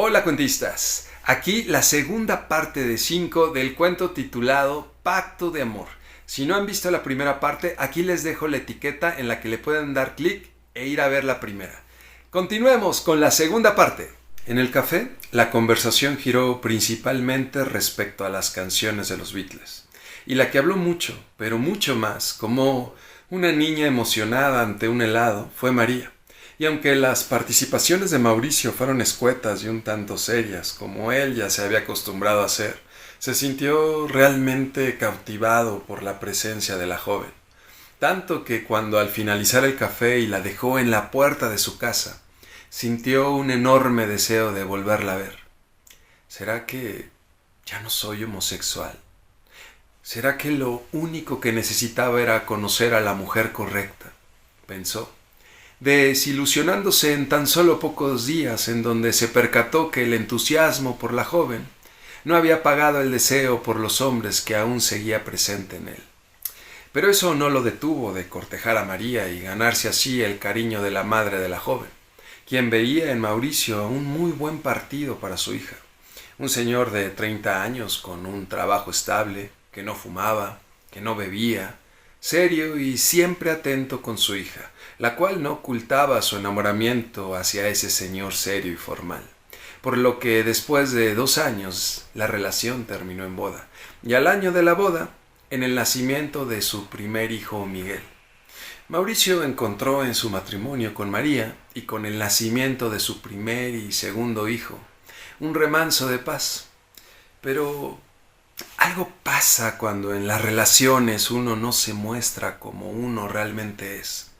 Hola cuentistas, aquí la segunda parte de 5 del cuento titulado Pacto de Amor. Si no han visto la primera parte, aquí les dejo la etiqueta en la que le pueden dar clic e ir a ver la primera. Continuemos con la segunda parte. En el café, la conversación giró principalmente respecto a las canciones de los Beatles. Y la que habló mucho, pero mucho más, como una niña emocionada ante un helado, fue María. Y aunque las participaciones de Mauricio fueron escuetas y un tanto serias, como él ya se había acostumbrado a hacer, se sintió realmente cautivado por la presencia de la joven. Tanto que cuando al finalizar el café y la dejó en la puerta de su casa, sintió un enorme deseo de volverla a ver. ¿Será que ya no soy homosexual? ¿Será que lo único que necesitaba era conocer a la mujer correcta? Pensó, desilusionándose en tan solo pocos días, en donde se percató que el entusiasmo por la joven no había apagado el deseo por los hombres que aún seguía presente en él. Pero eso no lo detuvo de cortejar a María y ganarse así el cariño de la madre de la joven, quien veía en Mauricio un muy buen partido para su hija. Un señor de 30 años con un trabajo estable, que no fumaba, que no bebía, serio y siempre atento con su hija, la cual no ocultaba su enamoramiento hacia ese señor serio y formal. Por lo que después de 2 años la relación terminó en boda, y al año de la boda, en el nacimiento de su primer hijo Miguel. Mauricio encontró en su matrimonio con María y con el nacimiento de su primer y segundo hijo un remanso de paz. Pero algo pasa cuando en las relaciones uno no se muestra como uno realmente es,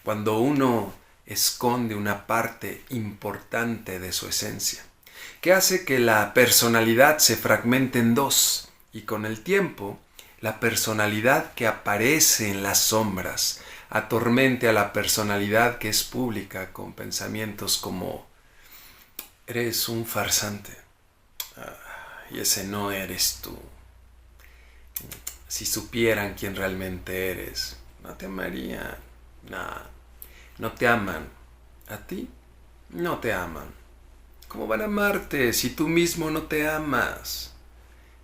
cuando uno esconde una parte importante de su esencia, que hace que la personalidad se fragmente en dos y con el tiempo la personalidad que aparece en las sombras atormente a la personalidad que es pública con pensamientos como eres un farsante, y ese no eres tú. Si supieran quién realmente eres, no te amarían. No te aman. ¿A ti? No te aman. ¿Cómo van a amarte si tú mismo no te amas?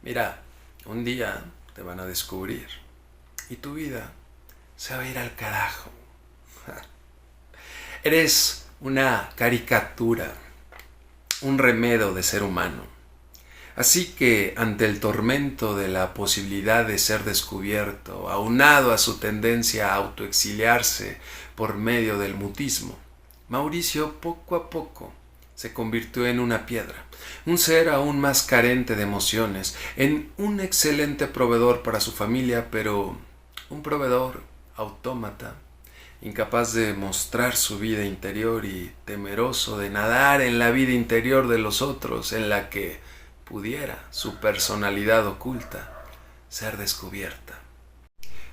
Mira, un día te van a descubrir y tu vida se va a ir al carajo. Eres una caricatura, un remedo de ser humano. Así que, ante el tormento de la posibilidad de ser descubierto, aunado a su tendencia a autoexiliarse por medio del mutismo, Mauricio poco a poco se convirtió en una piedra, un ser aún más carente de emociones, en un excelente proveedor para su familia, pero un proveedor autómata, incapaz de mostrar su vida interior y temeroso de nadar en la vida interior de los otros, en la que pudiera su personalidad oculta ser descubierta.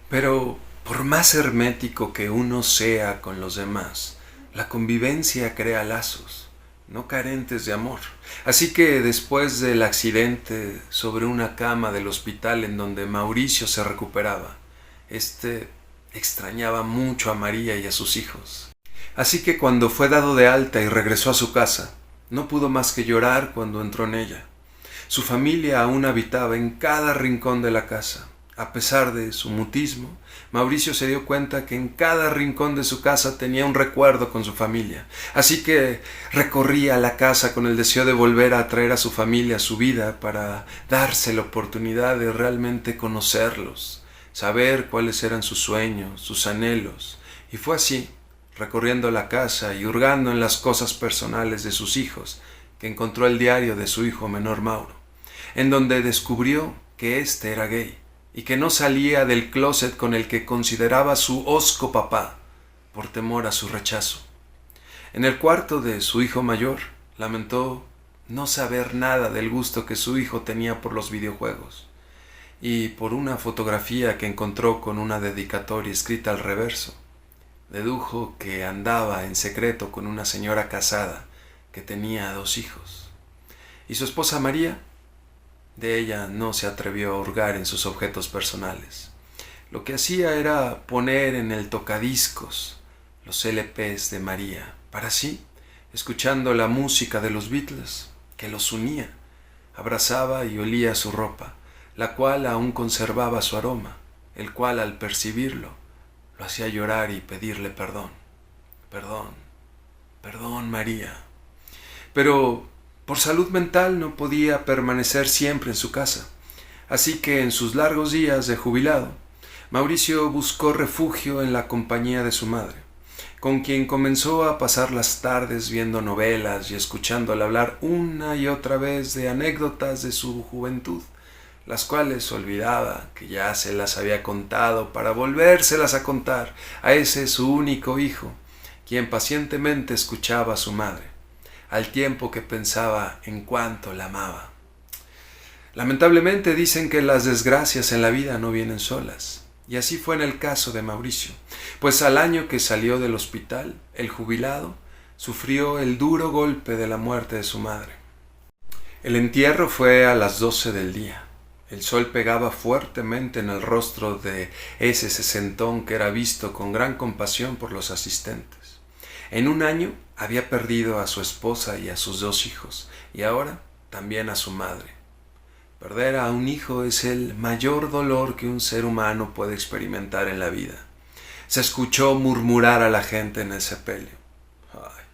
Pero por más hermético que uno sea con los demás, la convivencia crea lazos, no carentes de amor. Así que después del accidente sobre una cama del hospital en donde Mauricio se recuperaba, extrañaba mucho a María y a sus hijos. Así que cuando fue dado de alta y regresó a su casa, no pudo más que llorar cuando entró en ella. Su familia aún habitaba en cada rincón de la casa. A pesar de su mutismo, Mauricio se dio cuenta que en cada rincón de su casa tenía un recuerdo con su familia. Así que recorría la casa con el deseo de volver a atraer a su familia a su vida para darse la oportunidad de realmente conocerlos, saber cuáles eran sus sueños, sus anhelos. Y fue así, recorriendo la casa y hurgando en las cosas personales de sus hijos, que encontró el diario de su hijo menor Mauro, en donde descubrió que éste era gay y que no salía del closet con el que consideraba su hosco papá, por temor a su rechazo. En el cuarto de su hijo mayor, lamentó no saber nada del gusto que su hijo tenía por los videojuegos, y por una fotografía que encontró con una dedicatoria escrita al reverso, dedujo que andaba en secreto con una señora casada que tenía 2 hijos. Y su esposa María, de ella no se atrevió a hurgar en sus objetos personales. Lo que hacía era poner en el tocadiscos los LPs de María, para así, escuchando la música de los Beatles, que los unía. Abrazaba y olía su ropa, la cual aún conservaba su aroma, el cual al percibirlo lo hacía llorar y pedirle perdón. Perdón, perdón, María. Pero por salud mental no podía permanecer siempre en su casa, así que en sus largos días de jubilado, Mauricio buscó refugio en la compañía de su madre, con quien comenzó a pasar las tardes viendo novelas y escuchándola hablar una y otra vez de anécdotas de su juventud, las cuales olvidaba que ya se las había contado para volvérselas a contar a ese su único hijo, quien pacientemente escuchaba a su madre, al tiempo que pensaba en cuánto la amaba. Lamentablemente dicen que las desgracias en la vida no vienen solas, y así fue en el caso de Mauricio, pues al año que salió del hospital, el jubilado sufrió el duro golpe de la muerte de su madre. El entierro fue a las 12 del día. El sol pegaba fuertemente en el rostro de ese sesentón que era visto con gran compasión por los asistentes. En un año había perdido a su esposa y a sus 2 hijos, y ahora también a su madre. Perder a un hijo es el mayor dolor que un ser humano puede experimentar en la vida. Se escuchó murmurar a la gente en el sepelio. Ay,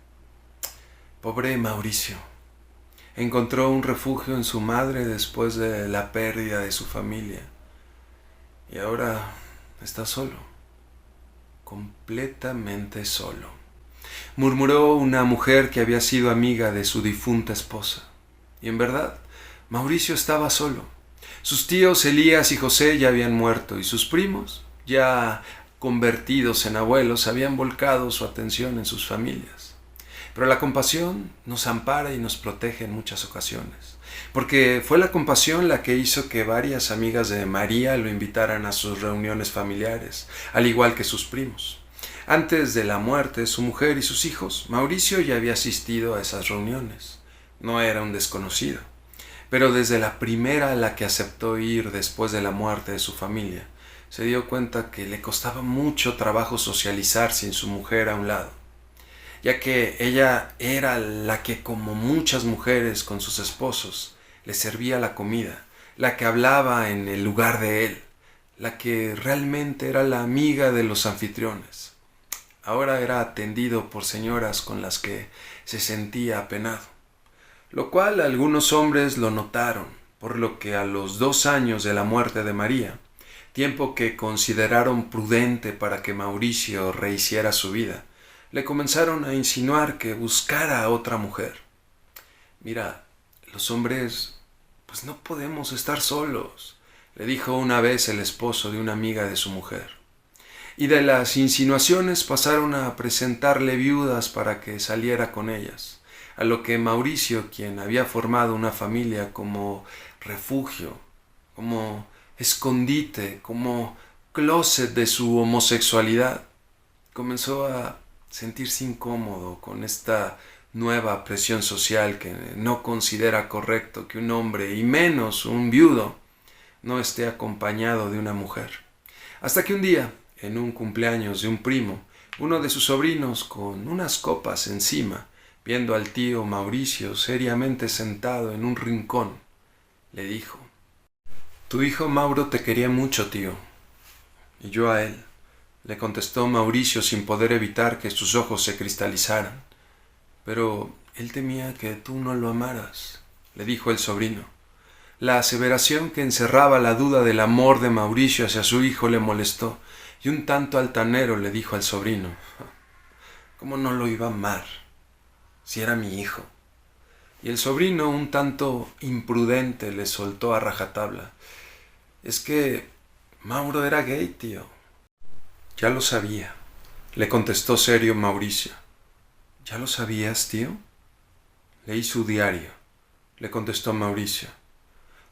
pobre Mauricio. Encontró un refugio en su madre después de la pérdida de su familia. Y ahora está solo. Completamente solo. Murmuró una mujer que había sido amiga de su difunta esposa. Y en verdad, Mauricio estaba solo. Sus tíos Elías y José ya habían muerto y sus primos, ya convertidos en abuelos, habían volcado su atención en sus familias. Pero la compasión nos ampara y nos protege en muchas ocasiones, porque fue la compasión la que hizo que varias amigas de María lo invitaran a sus reuniones familiares, al igual que sus primos. Antes de la muerte de su mujer y sus hijos, Mauricio ya había asistido a esas reuniones. No era un desconocido. Pero desde la primera a la que aceptó ir después de la muerte de su familia, se dio cuenta que le costaba mucho trabajo socializar sin su mujer a un lado, ya que ella era la que, como muchas mujeres con sus esposos, le servía la comida, la que hablaba en el lugar de él, la que realmente era la amiga de los anfitriones. Ahora era atendido por señoras con las que se sentía apenado, lo cual algunos hombres lo notaron, por lo que a los 2 años de la muerte de María, tiempo que consideraron prudente para que Mauricio rehiciera su vida, le comenzaron a insinuar que buscara a otra mujer. Mira, los hombres, pues no podemos estar solos, le dijo una vez el esposo de una amiga de su mujer. Y de las insinuaciones pasaron a presentarle viudas para que saliera con ellas, a lo que Mauricio, quien había formado una familia como refugio, como escondite, como closet de su homosexualidad, comenzó a sentirse incómodo con esta nueva presión social que no considera correcto que un hombre, y menos un viudo, no esté acompañado de una mujer. Hasta que un día, en un cumpleaños de un primo, uno de sus sobrinos, con unas copas encima, viendo al tío Mauricio seriamente sentado en un rincón, le dijo: «Tu hijo Mauro te quería mucho, tío». «Y yo a él», le contestó Mauricio sin poder evitar que sus ojos se cristalizaran. «Pero él temía que tú no lo amaras», le dijo el sobrino. La aseveración que encerraba la duda del amor de Mauricio hacia su hijo le molestó, y un tanto altanero le dijo al sobrino: «¿Cómo no lo iba a amar si era mi hijo?». Y el sobrino, un tanto imprudente, le soltó a rajatabla: «Es que Mauro era gay, tío». «Ya lo sabía», le contestó serio Mauricio. «¿Ya lo sabías, tío?». «Leí su diario», le contestó Mauricio.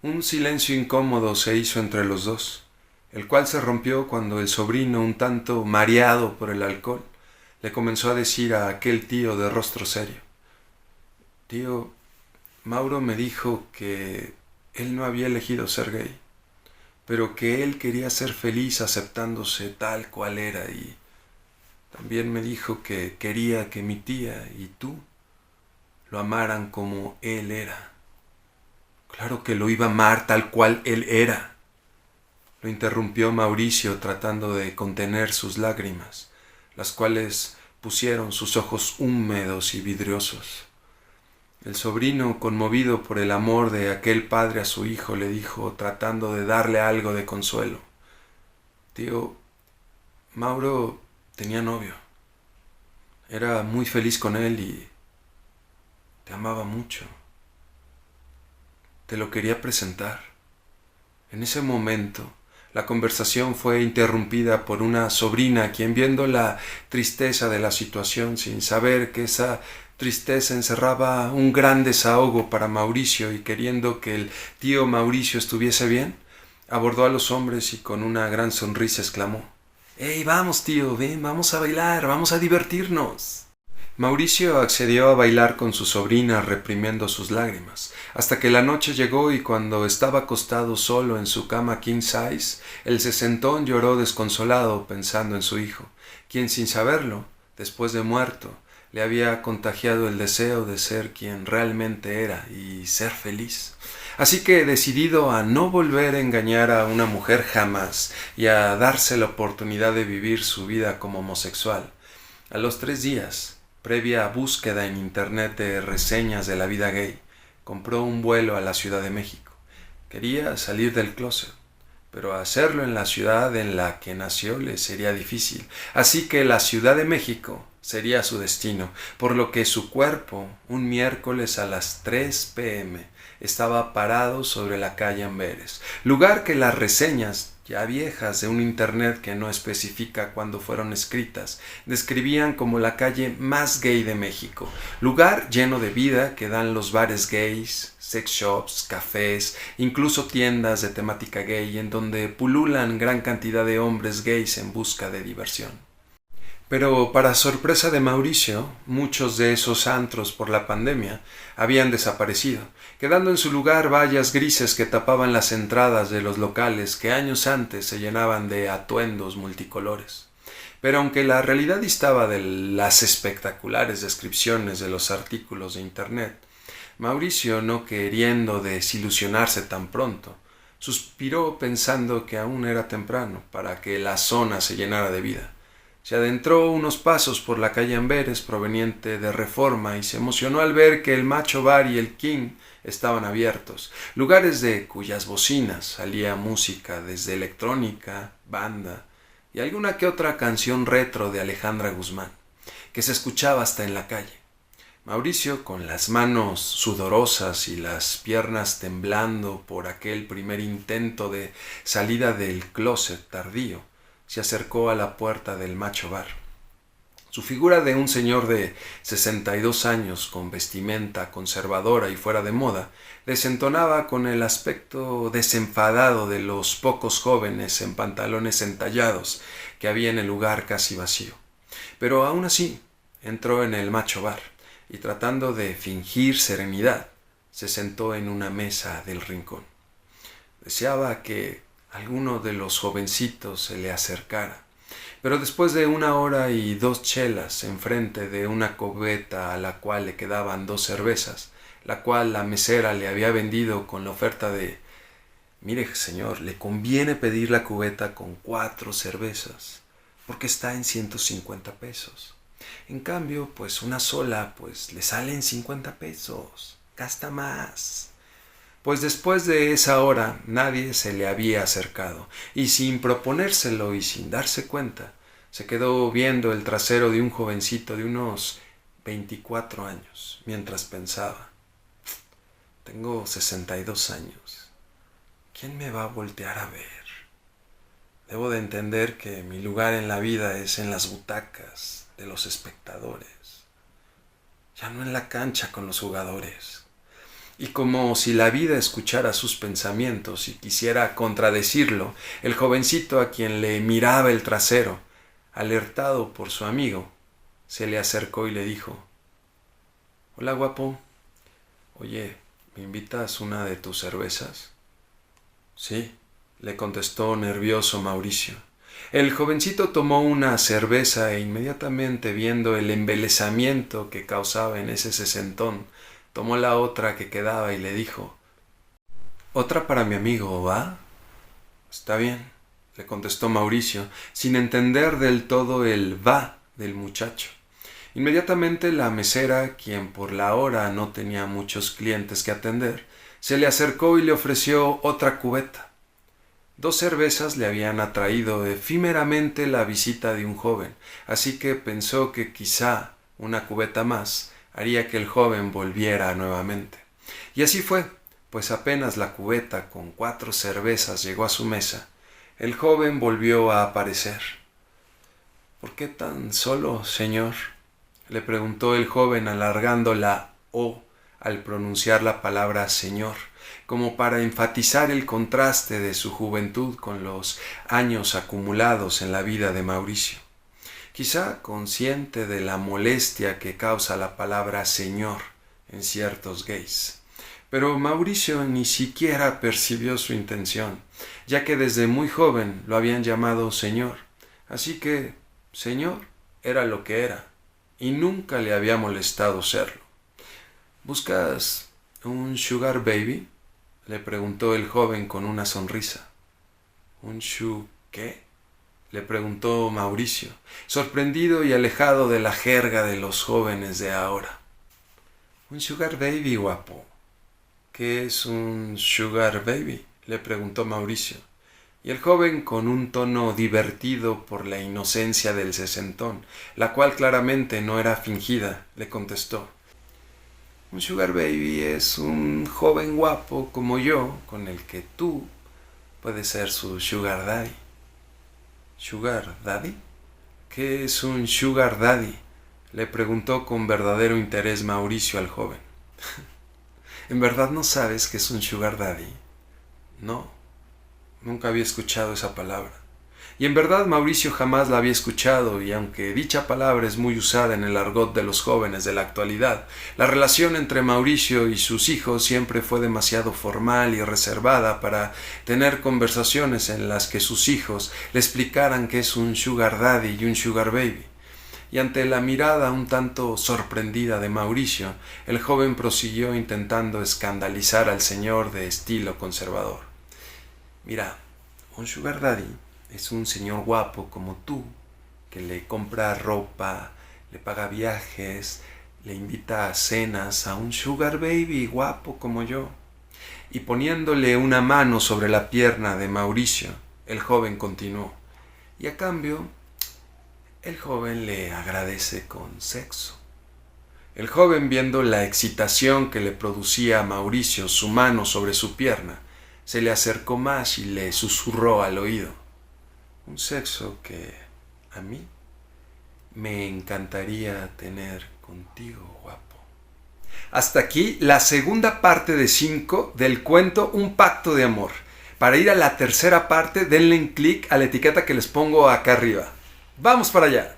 Un silencio incómodo se hizo entre los dos, el cual se rompió cuando el sobrino, un tanto mareado por el alcohol, le comenzó a decir a aquel tío de rostro serio: «Tío, Mauro me dijo que él no había elegido ser gay, pero que él quería ser feliz aceptándose tal cual era, y también me dijo que quería que mi tía y tú lo amaran como él era. Claro que lo iba a amar tal cual él era. Lo interrumpió Mauricio tratando de contener sus lágrimas, las cuales pusieron sus ojos húmedos y vidriosos. El sobrino, conmovido por el amor de aquel padre a su hijo, le dijo, tratando de darle algo de consuelo: Tío, Mauro tenía novio. Era muy feliz con él y te amaba mucho. Te lo quería presentar. En ese momento, la conversación fue interrumpida por una sobrina, quien, viendo la tristeza de la situación, sin saber que esa tristeza encerraba un gran desahogo para Mauricio, y queriendo que el tío Mauricio estuviese bien, abordó a los hombres y con una gran sonrisa exclamó: «¡Hey, vamos, tío! Ven, vamos a bailar, vamos a divertirnos». Mauricio accedió a bailar con su sobrina, reprimiendo sus lágrimas, hasta que la noche llegó, y cuando estaba acostado solo en su cama king size, el sesentón lloró desconsolado pensando en su hijo, quien, sin saberlo, después de muerto, le había contagiado el deseo de ser quien realmente era y ser feliz. Así que, decidido a no volver a engañar a una mujer jamás y a darse la oportunidad de vivir su vida como homosexual, a los 3 días, previa búsqueda en internet de reseñas de la vida gay, compró un vuelo a la Ciudad de México. Quería salir del closet, pero hacerlo en la ciudad en la que nació le sería difícil, así que la Ciudad de México sería su destino, por lo que su cuerpo, un miércoles a las 3 p.m., estaba parado sobre la calle Amberes, lugar que las reseñas, ya viejas de un internet que no especifica cuándo fueron escritas, describían como la calle más gay de México, lugar lleno de vida que dan los bares gays, sex shops, cafés, incluso tiendas de temática gay, en donde pululan gran cantidad de hombres gays en busca de diversión. Pero, para sorpresa de Mauricio, muchos de esos antros por la pandemia habían desaparecido, quedando en su lugar vallas grises que tapaban las entradas de los locales que años antes se llenaban de atuendos multicolores. Pero aunque la realidad distaba de las espectaculares descripciones de los artículos de internet, Mauricio, no queriendo desilusionarse tan pronto, suspiró pensando que aún era temprano para que la zona se llenara de vida. Se adentró unos pasos por la calle Amberes proveniente de Reforma y se emocionó al ver que el Macho Bar y el King estaban abiertos, lugares de cuyas bocinas salía música desde electrónica, banda y alguna que otra canción retro de Alejandra Guzmán, que se escuchaba hasta en la calle. Mauricio, con las manos sudorosas y las piernas temblando por aquel primer intento de salida del closet tardío, se acercó a la puerta del Macho Bar. Su figura de un señor de 62 años, con vestimenta conservadora y fuera de moda, desentonaba con el aspecto desenfadado de los pocos jóvenes en pantalones entallados que había en el lugar casi vacío. Pero aún así, entró en el Macho Bar y, tratando de fingir serenidad, se sentó en una mesa del rincón. Deseaba que alguno de los jovencitos se le acercara, pero después de 1 hora y 2 chelas enfrente de una cubeta a la cual le quedaban 2 cervezas, la cual la mesera le había vendido con la oferta de: «Mire, señor, le conviene pedir la cubeta con 4 cervezas, porque está en 150 pesos. En cambio, pues una sola, pues le sale en 50 pesos, gasta más». Pues después de esa hora nadie se le había acercado, y sin proponérselo y sin darse cuenta, se quedó viendo el trasero de un jovencito de unos 24 años, mientras pensaba: «Tengo 62 años. ¿Quién me va a voltear a ver? Debo de entender que mi lugar en la vida es en las butacas de los espectadores, ya no en la cancha con los jugadores». Y como si la vida escuchara sus pensamientos y quisiera contradecirlo, el jovencito, a quien le miraba el trasero, alertado por su amigo, se le acercó y le dijo: «Hola, guapo. Oye, ¿me invitas una de tus cervezas?» «Sí», le contestó nervioso Mauricio. El jovencito tomó una cerveza e, inmediatamente viendo el embelesamiento que causaba en ese sesentón, Tomó la otra que quedaba y le dijo: «Otra para mi amigo, ¿va?» «Está bien», le contestó Mauricio, sin entender del todo el «va» del muchacho. Inmediatamente la mesera, quien por la hora no tenía muchos clientes que atender, se le acercó y le ofreció otra cubeta. 2 cervezas le habían atraído efímeramente la visita de un joven, así que pensó que quizá una cubeta más haría que el joven volviera nuevamente. Y así fue, pues apenas la cubeta con 4 cervezas llegó a su mesa, el joven volvió a aparecer. «¿Por qué tan solo, señor?», le preguntó el joven alargando la O al pronunciar la palabra señor, como para enfatizar el contraste de su juventud con los años acumulados en la vida de Mauricio. Quizá consciente de la molestia que causa la palabra señor en ciertos gays. Pero Mauricio ni siquiera percibió su intención, ya que desde muy joven lo habían llamado señor, así que señor era lo que era, y nunca le había molestado serlo. «¿Buscas un sugar baby?», le preguntó el joven con una sonrisa. «¿Un qué?», le preguntó Mauricio, sorprendido y alejado de la jerga de los jóvenes de ahora. «Un sugar baby, guapo». «¿Qué es un sugar baby?», le preguntó Mauricio, y el joven, con un tono divertido por la inocencia del sesentón, la cual claramente no era fingida, le contestó: «Un sugar baby es un joven guapo como yo, con el que tú puedes ser su sugar daddy». «¿Sugar daddy? ¿Qué es un sugar daddy?», le preguntó con verdadero interés Mauricio al joven. «¿En verdad no sabes qué es un sugar daddy?». «No, nunca había escuchado esa palabra». Y en verdad Mauricio jamás la había escuchado, y aunque dicha palabra es muy usada en el argot de los jóvenes de la actualidad, la relación entre Mauricio y sus hijos siempre fue demasiado formal y reservada para tener conversaciones en las que sus hijos le explicaran qué es un sugar daddy y un sugar baby. Y ante la mirada un tanto sorprendida de Mauricio, el joven prosiguió intentando escandalizar al señor de estilo conservador. «Mira, un sugar daddy es un señor guapo como tú, que le compra ropa, le paga viajes, le invita a cenas a un sugar baby guapo como yo». Y poniéndole una mano sobre la pierna de Mauricio, el joven continuó: «Y a cambio, el joven le agradece con sexo». El joven, viendo la excitación que le producía a Mauricio su mano sobre su pierna, se le acercó más y le susurró al oído: «Un sexo que a mí me encantaría tener contigo, guapo». Hasta aquí la segunda parte de 5 del cuento Un pacto de amor. Para ir a la tercera parte, denle clic a la etiqueta que les pongo acá arriba. ¡Vamos para allá!